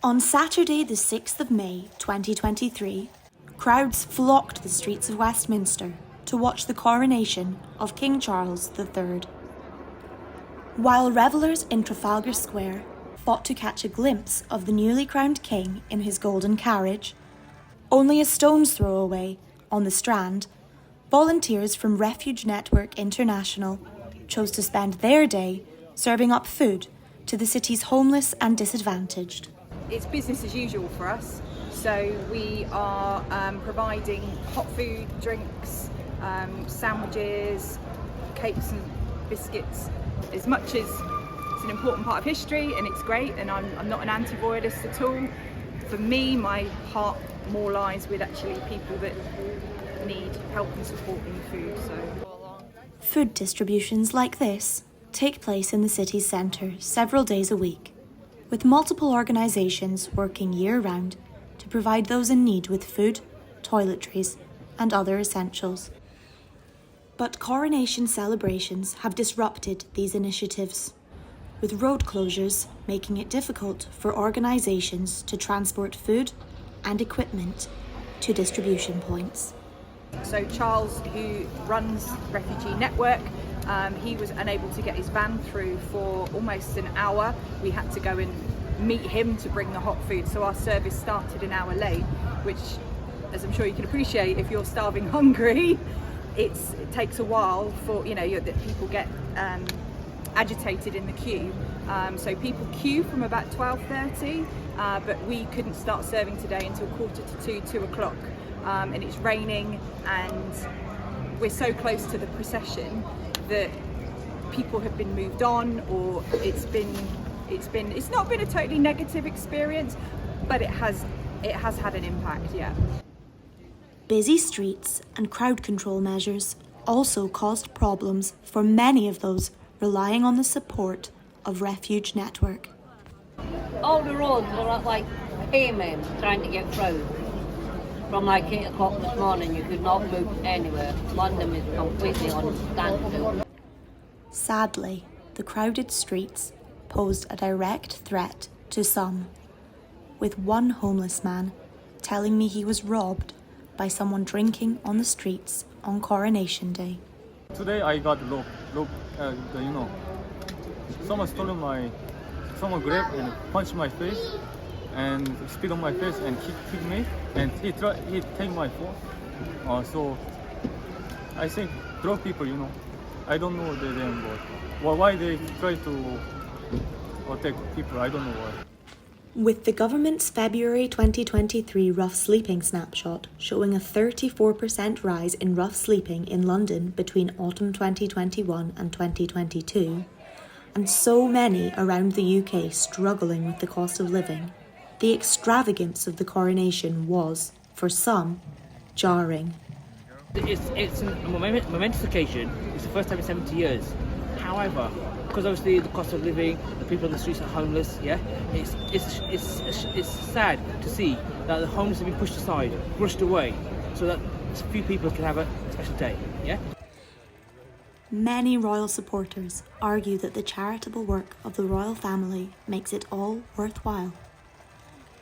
On Saturday the 6th of May 2023, crowds flocked the streets of Westminster to watch the coronation of King Charles III. While revellers in Trafalgar Square fought to catch a glimpse of the newly crowned king in his golden carriage, only a stone's throw away, on the Strand, volunteers from Refuge Network International chose to spend their day serving up food to the city's homeless and disadvantaged. It's business as usual for us, so we are providing hot food, drinks, sandwiches, cakes and biscuits. As much as it's an important part of history and it's great, and I'm not an anti-royalist at all, for me my heart more lies with actually people that need help and support in food. Food distributions like this take place in the city's centre several days a week, with multiple organisations working year-round to provide those in need with food, toiletries and other essentials. But coronation celebrations have disrupted these initiatives, with road closures making it difficult for organisations to transport food and equipment to distribution points. So Charles, who runs Refugee Network, he was unable to get his van through for almost an hour. We had to go and meet him to bring the hot food, so our service started an hour late, which, as I'm sure you can appreciate, if you're starving hungry, it takes a while for, that people get agitated in the queue. So people queue from about 12:30, but we couldn't start serving today until 2 o'clock. And it's raining, and we're so close to the procession that people have been moved on, or it's not been a totally negative experience, but it has had an impact, yeah. Busy streets and crowd control measures also caused problems for many of those relying on the support of Refuge Network. All the roads are like payments trying to get through. From like 8 o'clock this morning, you could not move anywhere. London is completely on standstill. Sadly, the crowded streets posed a direct threat to some, with one homeless man telling me he was robbed by someone drinking on the streets on Coronation Day. Today I got someone grabbed and punched my face and spit on my face and hit me, and he take my phone. So I think drug people, I don't know them, but why they try to attack people, I don't know why. With the government's February 2023 rough sleeping snapshot showing a 34% rise in rough sleeping in London between autumn 2021 and 2022, and so many around the UK struggling with the cost of living, the extravagance of the coronation was, for some, jarring. It's a momentous occasion. It's the first time in 70 years. However, because obviously the cost of living, the people on the streets are homeless, yeah, it's sad to see that the homeless have been pushed aside, brushed away, so that a few people can have a special day, yeah? Many royal supporters argue that the charitable work of the royal family makes it all worthwhile.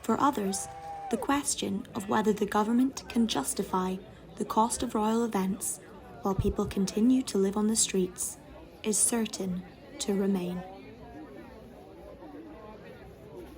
For others, the question of whether the government can justify the cost of royal events while people continue to live on the streets is certain to remain.